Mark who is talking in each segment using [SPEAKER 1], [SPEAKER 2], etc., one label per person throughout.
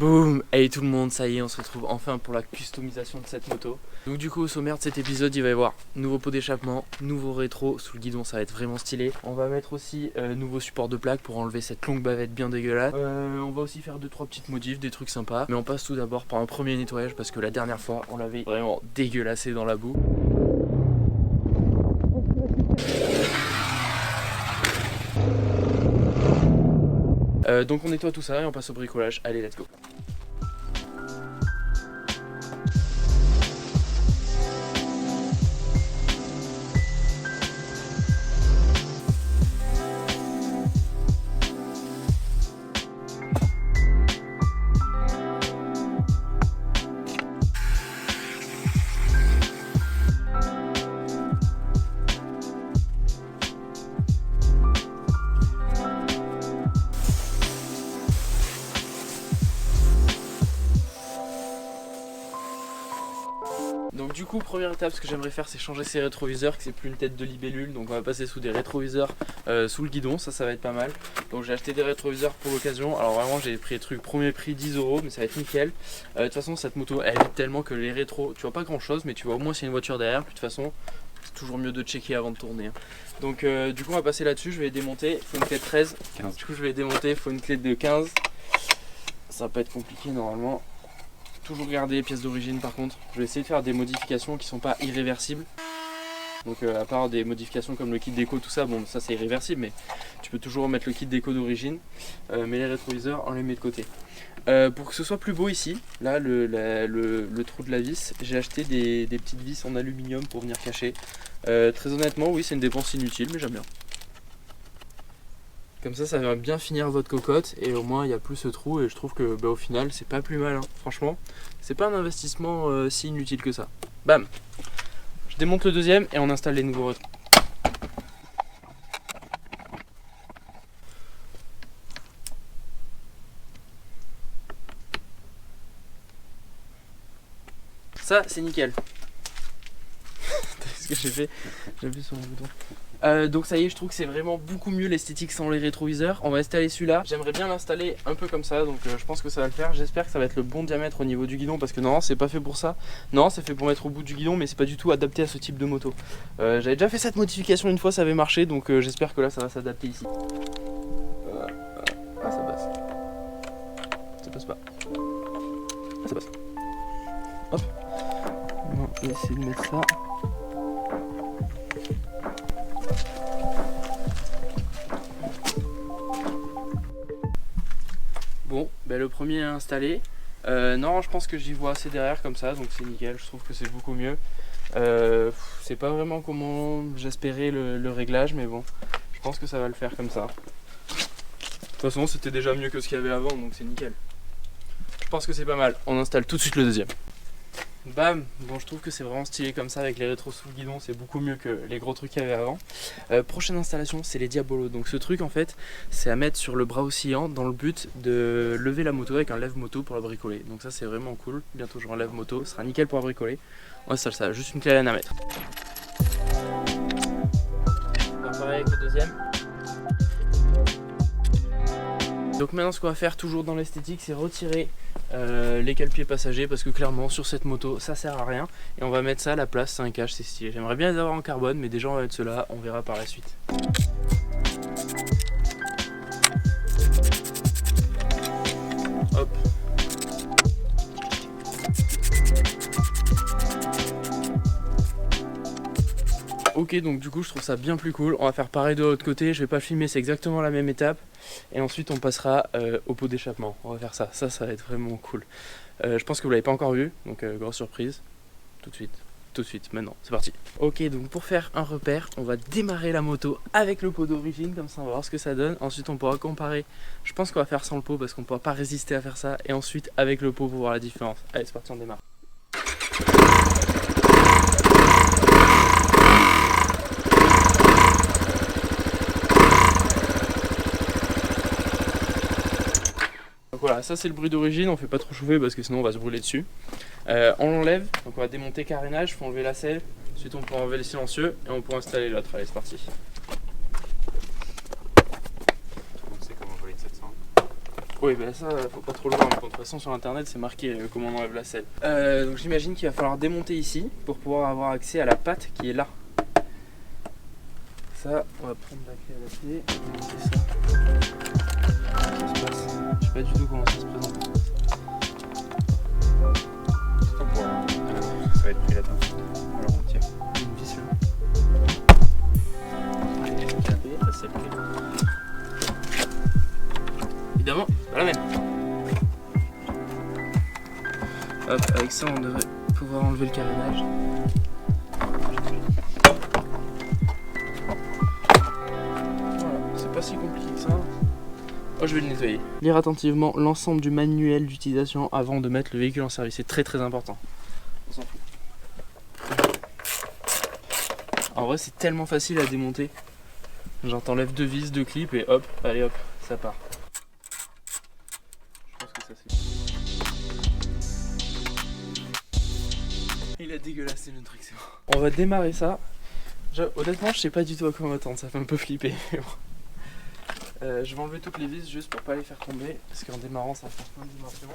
[SPEAKER 1] Boum! Hey tout le monde, ça y est, on se retrouve enfin pour la customisation de cette moto. Donc du coup au sommaire de cet épisode, il va y avoir nouveau pot d'échappement, nouveau rétro sous le guidon, ça va être vraiment stylé. On va mettre aussi nouveau support de plaque pour enlever cette longue bavette bien dégueulasse. On va aussi faire 2-3 petites modifs, des trucs sympas. Mais on passe tout d'abord par un premier nettoyage parce que la dernière fois on l'avait vraiment dégueulassé dans la boue. Donc on nettoie tout ça et on passe au bricolage. Allez, let's go! Donc du coup, première étape, ce que j'aimerais faire, c'est changer ces rétroviseurs, que c'est plus une tête de libellule. Donc on va passer sous des rétroviseurs sous le guidon, ça va être pas mal. Donc j'ai acheté des rétroviseurs pour l'occasion. Alors vraiment j'ai pris les trucs premier prix 10 €, mais ça va être nickel. De toute façon cette moto elle vite tellement que les rétros, tu vois pas grand chose, mais tu vois au moins s'il y a une voiture derrière. Puis de toute façon c'est toujours mieux de checker avant de tourner. Donc du coup on va passer là-dessus, je vais les démonter. Il faut une clé de 13, 15. Du coup je vais les démonter, il faut une clé de 15. Ça va pas être compliqué normalement. Toujours garder les pièces d'origine par contre. Je vais essayer de faire des modifications qui sont pas irréversibles. Donc à part des modifications comme le kit déco, tout ça, bon ça c'est irréversible, mais tu peux toujours mettre le kit déco d'origine. Mais les rétroviseurs, on les met de côté. Pour que ce soit plus beau ici, là le trou de la vis, j'ai acheté des petites vis en aluminium pour venir cacher. Très honnêtement, oui c'est une dépense inutile, mais j'aime bien. Comme ça va bien finir votre cocotte et au moins il n'y a plus ce trou et je trouve que au final c'est pas plus mal, hein. Franchement c'est pas un investissement si inutile que ça. Bam! Je démonte le deuxième et on installe les nouveaux rétros. Ça c'est nickel. T'as vu ce que j'ai fait? J'ai appuyé sur le bouton. Donc ça y est, je trouve que c'est vraiment beaucoup mieux l'esthétique sans les rétroviseurs. On va installer celui-là. J'aimerais bien l'installer un peu comme ça, donc je pense que ça va le faire. J'espère que ça va être le bon diamètre au niveau du guidon parce que non, c'est pas fait pour ça. Non, c'est fait pour mettre au bout du guidon, mais c'est pas du tout adapté à ce type de moto. J'avais déjà fait cette modification une fois, ça avait marché, donc j'espère que là ça va s'adapter ici. Ah, ça passe. Ça passe pas. Ah, ça passe. Hop. On va essayer de mettre ça. Bon, ben le premier est installé. Non, je pense que j'y vois assez derrière comme ça, donc c'est nickel. Je trouve que c'est beaucoup mieux. C'est pas vraiment comment j'espérais le réglage, mais bon, je pense que ça va le faire comme ça. De toute façon, c'était déjà mieux que ce qu'il y avait avant, donc c'est nickel. Je pense que c'est pas mal. On installe tout de suite le deuxième. Bam! Bon, je trouve que c'est vraiment stylé comme ça avec les rétros sous le guidon, c'est beaucoup mieux que les gros trucs qu'il y avait avant. Prochaine installation, c'est les diabolos. Donc ce truc en fait, c'est à mettre sur le bras oscillant dans le but de lever la moto avec un lève-moto pour la bricoler. Donc ça c'est vraiment cool. Bientôt j'aurai un lève-moto, ce sera nickel pour la bricoler. On installe ça, juste une clé à laine à mettre. On va pareil avec le deuxième. Donc maintenant ce qu'on va faire toujours dans l'esthétique, c'est retirer les cale-pieds passagers parce que clairement sur cette moto ça sert à rien et on va mettre ça à la place, c'est un cache, c'est stylé. J'aimerais bien les avoir en carbone mais déjà on va mettre ceux-là, on verra par la suite. Hop. Ok, donc du coup je trouve ça bien plus cool. On va faire pareil de l'autre côté, je vais pas filmer, c'est exactement la même étape. Et ensuite on passera au pot d'échappement. On va faire ça, ça va être vraiment cool. Je pense que vous l'avez pas encore vu, donc grosse surprise. Tout de suite, maintenant, c'est parti. Ok, donc pour faire un repère, on va démarrer la moto avec le pot d'origine, comme ça on va voir ce que ça donne. Ensuite on pourra comparer, je pense qu'on va faire sans le pot parce qu'on ne pourra pas résister à faire ça. Et ensuite avec le pot pour voir la différence. Allez, c'est parti, on démarre. Donc voilà, ça c'est le bruit d'origine, on fait pas trop chauffer parce que sinon on va se brûler dessus. On l'enlève, donc on va démonter carénage, il faut enlever la selle, ensuite on peut enlever le silencieux et on peut installer l'autre. Allez, c'est parti.
[SPEAKER 2] C'est comme un Bolide 700.
[SPEAKER 1] Oui, bah ça, faut pas trop le voir, mais de toute façon sur internet c'est marqué comment on enlève la selle. Donc j'imagine qu'il va falloir démonter ici pour pouvoir avoir accès à la patte qui est là. Ça, on va prendre la clé à la clé, démonter ça. Ça se passe. Je sais pas du tout comment ça se présente.
[SPEAKER 2] Ça va être pris là-dedans. Alors on tire.
[SPEAKER 1] Une vis là. C'est pris. Évidemment, c'est pas la même. Hop, avec ça on devrait pouvoir enlever le carénage. Voilà, c'est pas si compliqué que ça. Oh, je vais le nettoyer. Lire attentivement l'ensemble du manuel d'utilisation avant de mettre le véhicule en service. C'est très important. On s'en fout. En vrai, c'est tellement facile à démonter. Genre, t'enlèves 2 vis, 2 clips et hop, allez hop, ça part. Je pense que ça c'est. Il a dégueulassé le truc, c'est bon. On va démarrer ça. Honnêtement, je sais pas du tout à quoi m'attendre, ça fait un peu flipper. Je vais enlever toutes les vis juste pour pas les faire tomber, parce qu'en démarrant ça va faire plein de dimensions.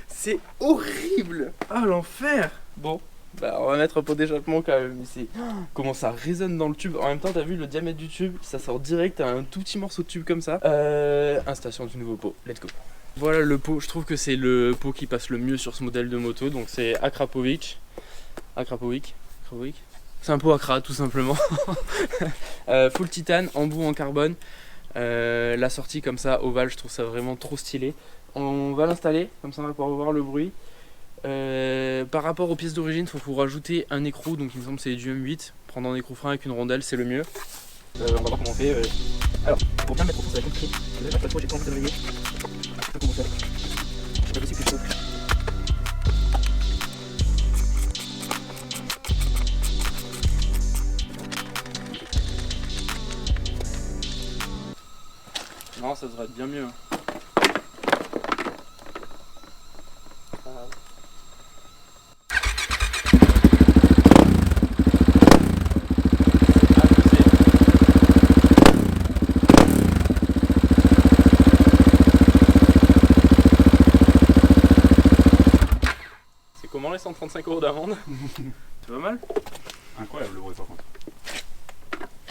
[SPEAKER 1] C'est horrible! Ah l'enfer! Bon, bah on va mettre un pot d'échappement quand même ici. Comment ça résonne dans le tube. En même temps, t'as vu le diamètre du tube, ça sort direct à un tout petit morceau de tube comme ça. Installation du nouveau pot, let's go. Voilà le pot, je trouve que c'est le pot qui passe le mieux sur ce modèle de moto. Donc c'est Akrapovic. C'est un pot Akra tout simplement. Full titane, embout en carbone. La sortie comme ça, ovale, je trouve ça vraiment trop stylé. On va l'installer, comme ça on va pouvoir voir le bruit. Par rapport aux pièces d'origine, il faut rajouter un écrou, donc il me semble que c'est du M8. Prendre un écrou frein avec une rondelle, c'est le mieux. On va voir comment on fait. Alors, pour bien mettre au fond, ça va être compliqué. Là, pas trop, j'ai pas envie de réveiller. Je sais pas comment faire. C'est pas possible que je saute. Non, ça devrait être bien mieux. Comment les 135 € d'amende? C'est pas mal?
[SPEAKER 2] Incroyable le bruit par contre.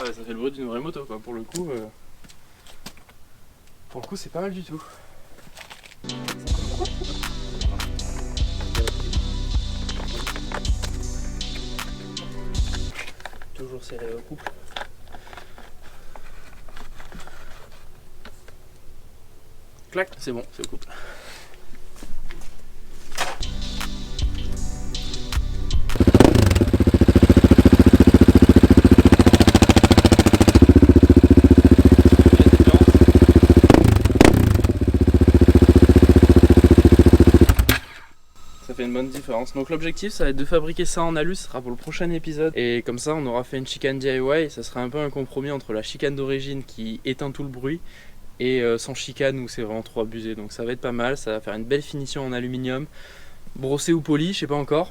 [SPEAKER 1] Ouais, ça fait le bruit d'une vraie moto quoi, pour le coup. Pour le coup c'est pas mal du tout. Toujours serré au couple. Clac, c'est bon, c'est au couple. Une bonne différence. Donc l'objectif ça va être de fabriquer ça en alu, ce sera pour le prochain épisode et comme ça on aura fait une chicane DIY et ça sera un peu un compromis entre la chicane d'origine qui éteint tout le bruit et sans chicane où c'est vraiment trop abusé. Donc ça va être pas mal, ça va faire une belle finition en aluminium, brossé ou poli, je sais pas encore,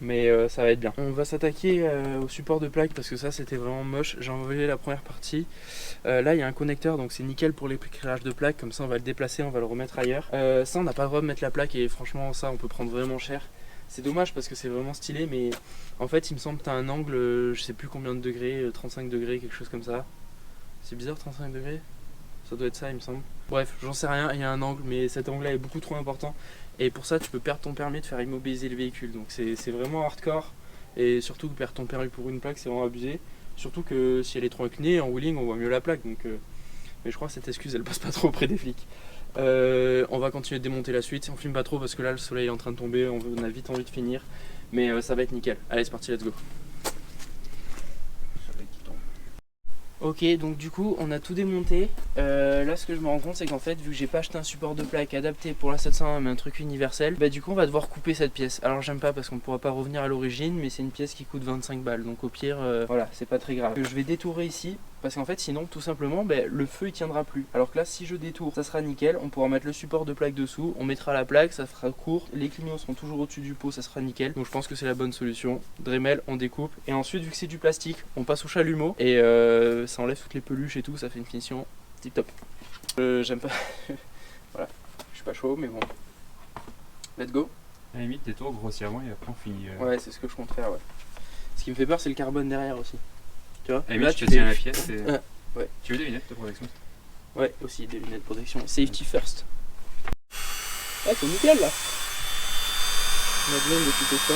[SPEAKER 1] mais ça va être bien. On va s'attaquer au support de plaque parce que ça c'était vraiment moche. J'ai enlevé la première partie. Là il y a un connecteur donc c'est nickel pour l'éclairage de plaque, comme ça on va le déplacer, on va le remettre ailleurs. Ça on n'a pas le droit de mettre la plaque et franchement ça on peut prendre vraiment cher. C'est dommage parce que c'est vraiment stylé, mais en fait il me semble que tu as un angle, je sais plus combien de degrés, 35 degrés, quelque chose comme ça. C'est bizarre 35 degrés, ça doit être ça il me semble. Bref, j'en sais rien, il y a un angle, mais cet angle là est beaucoup trop important. Et pour ça tu peux perdre ton permis de faire immobiliser le véhicule, donc c'est vraiment hardcore. Et surtout que perdre ton permis pour une plaque c'est vraiment abusé. Surtout que si elle est trop inclinée en wheeling on voit mieux la plaque, donc mais je crois que cette excuse elle passe pas trop auprès des flics. On va continuer de démonter la suite, on filme pas trop parce que là le soleil est en train de tomber, on a vite envie de finir. Mais ça va être nickel, allez c'est parti, let's go. Ok, donc du coup on a tout démonté. Là ce que je me rends compte c'est qu'en fait vu que j'ai pas acheté un support de plaque adapté pour la 701 mais un truc universel, bah du coup on va devoir couper cette pièce. Alors j'aime pas parce qu'on pourra pas revenir à l'origine, mais c'est une pièce qui coûte 25 balles, donc au pire voilà, c'est pas très grave. Je vais détourer ici Parce qu'en fait sinon tout simplement le feu il tiendra plus. Alors que là si je détourne ça sera nickel, on pourra mettre le support de plaque dessous, on mettra la plaque, ça sera court, les clignots seront toujours au-dessus du pot, ça sera nickel. Donc je pense que c'est la bonne solution. Dremel on découpe et ensuite vu que c'est du plastique on passe au chalumeau et ça enlève toutes les peluches et tout, ça fait une finition tip top. J'aime pas, voilà, je suis pas chaud mais bon, let's go.
[SPEAKER 2] À la limite, détour grossièrement et après on finit.
[SPEAKER 1] Ouais c'est ce que je compte faire ouais. Ce qui me fait peur c'est le carbone derrière aussi. Tu vois,
[SPEAKER 2] à la limite, tu te tiens la pièce et...
[SPEAKER 1] ouais.
[SPEAKER 2] Tu veux des lunettes de protection?
[SPEAKER 1] Ouais, aussi des lunettes de protection. Safety first. Ouais, c'est nickel là. On a besoin de tout ça.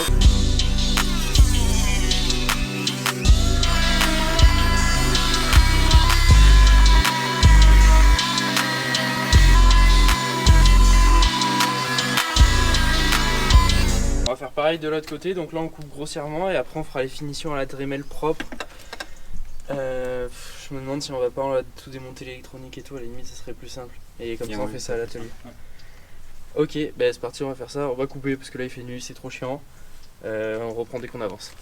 [SPEAKER 1] On va faire pareil de l'autre côté, donc là on coupe grossièrement et après on fera les finitions à la Dremel propre. Je me demande si on va pas tout démonter l'électronique et tout, à la limite ça serait plus simple. Et comme ça on fait ça à l'atelier. Ouais. Ok, c'est parti, on va faire ça, on va couper parce que là il fait nuit, c'est trop chiant. On reprend dès qu'on avance.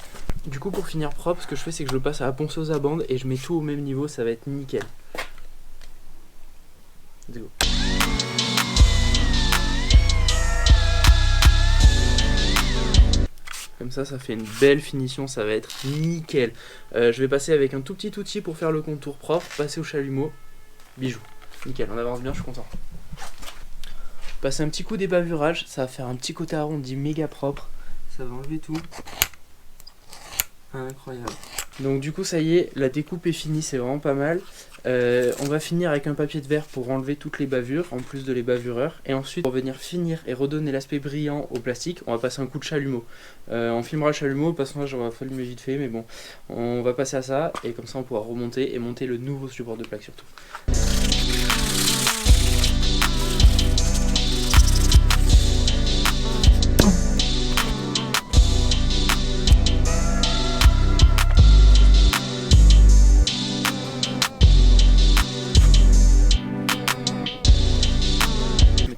[SPEAKER 1] Du coup pour finir propre, ce que je fais c'est que je le passe à la ponceuse à bande et je mets tout au même niveau, ça va être nickel. Let's go. Comme ça fait une belle finition, ça va être nickel. Je vais passer avec un tout petit outil pour faire le contour propre, passer au chalumeau, bijou. Nickel, on avance bien, je suis content. Passer un petit coup d'ébavurage, ça va faire un petit côté arrondi méga propre. Ça va enlever tout. Incroyable. Donc du coup ça y est, la découpe est finie, c'est vraiment pas mal. On va finir avec un papier de verre pour enlever toutes les bavures, en plus de les bavureurs. Et ensuite, pour venir finir et redonner l'aspect brillant au plastique, on va passer un coup de chalumeau. On filmera le chalumeau, au passage on va filmer vite fait, mais bon, on va passer à ça. Et comme ça on pourra remonter et monter le nouveau support de plaque surtout.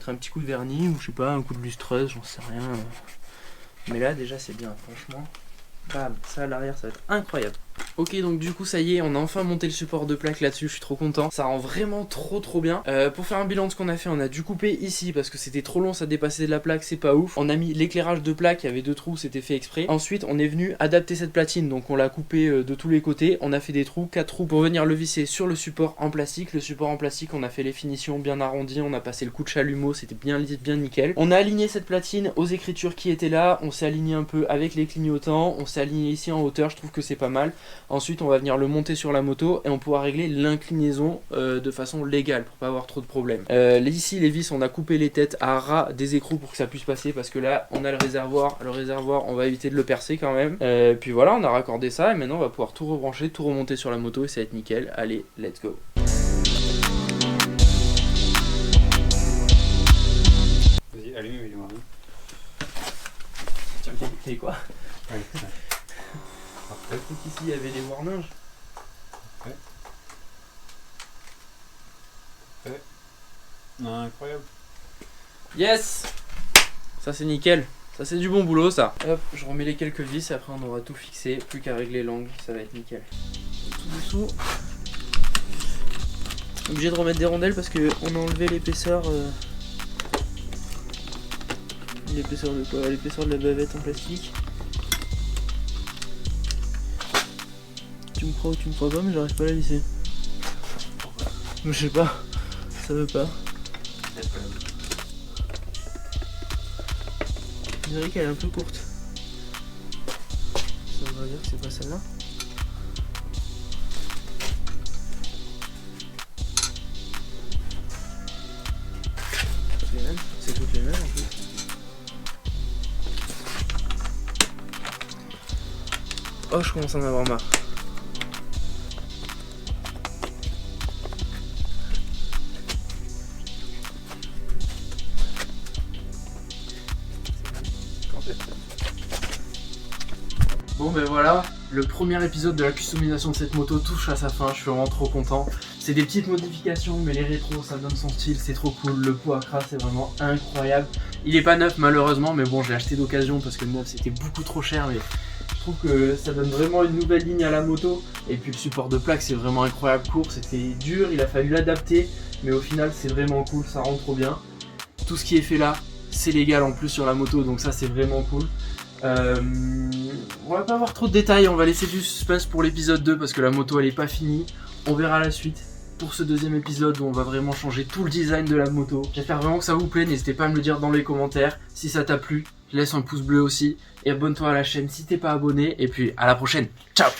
[SPEAKER 1] Un petit coup de vernis ou je sais pas, un coup de lustreuse, j'en sais rien. Mais là déjà c'est bien, franchement. Bam, ça à l'arrière ça va être incroyable. Ok, donc du coup ça y est, on a enfin monté le support de plaque là-dessus, je suis trop content. Ça rend vraiment trop bien. Pour faire un bilan de ce qu'on a fait, on a dû couper ici parce que c'était trop long, ça dépassait de la plaque, c'est pas ouf. On a mis l'éclairage de plaque, il y avait 2 trous, c'était fait exprès. Ensuite on est venu adapter cette platine, donc on l'a coupé de tous les côtés. On a fait des trous, 4 trous pour venir le visser sur le support en plastique. Le support en plastique, on a fait les finitions bien arrondies, on a passé le coup de chalumeau, c'était bien nickel. On a aligné cette platine aux écritures qui étaient là, on s'est aligné un peu avec les clignotants, on s'est aligné ici en hauteur, je trouve que c'est pas mal. Ensuite on va venir le monter sur la moto et on pourra régler l'inclinaison de façon légale pour pas avoir trop de problèmes. Ici les vis, on a coupé les têtes à ras des écrous pour que ça puisse passer parce que là on a le réservoir on va éviter de le percer quand même. Puis voilà, on a raccordé ça et maintenant on va pouvoir tout rebrancher, tout remonter sur la moto et ça va être nickel. Allez, let's go.
[SPEAKER 2] Vas-y, allume et mets-le.
[SPEAKER 1] T'es quoi?
[SPEAKER 2] Ouais.
[SPEAKER 1] Le truc ici, il y avait les warninges.
[SPEAKER 2] Ouais. Ouais. Non, incroyable.
[SPEAKER 1] Yes! Ça c'est nickel. Ça c'est du bon boulot ça. Hop, je remets les quelques vis et après on aura tout fixé. Plus qu'à régler l'angle, ça va être nickel. Tout dessous. Obligé de remettre des rondelles parce qu'on a enlevé l'épaisseur. L'épaisseur de quoi? L'épaisseur de la bavette en plastique. Tu me crois ou tu me crois pas, mais j'arrive pas à la visser. Je sais pas, ça veut pas. Je dirais qu'elle est un peu courte. Ça veut dire que c'est pas celle-là. C'est toutes les mêmes en plus. Oh, je commence à en avoir marre. Bon ben voilà, le premier épisode de la customisation de cette moto touche à sa fin, je suis vraiment trop content. C'est des petites modifications mais les rétros ça donne son style, c'est trop cool, le pot à crasse c'est vraiment incroyable. Il est pas neuf malheureusement mais bon je l'ai acheté d'occasion parce que le neuf c'était beaucoup trop cher mais trouve que ça donne vraiment une nouvelle ligne à la moto. Et puis le support de plaque, c'est vraiment incroyable court. C'était dur, il a fallu l'adapter. Mais au final, c'est vraiment cool, ça rend trop bien. Tout ce qui est fait là, c'est légal en plus sur la moto. Donc ça, c'est vraiment cool. On va pas avoir trop de détails. On va laisser du suspense pour l'épisode 2 parce que la moto, elle est pas finie. On verra la suite pour ce deuxième épisode où on va vraiment changer tout le design de la moto. J'espère vraiment que ça vous plaît, n'hésitez pas à me le dire dans les commentaires. Si ça t'a plu, laisse un pouce bleu aussi et abonne-toi à la chaîne si t'es pas abonné. Et puis à la prochaine, ciao!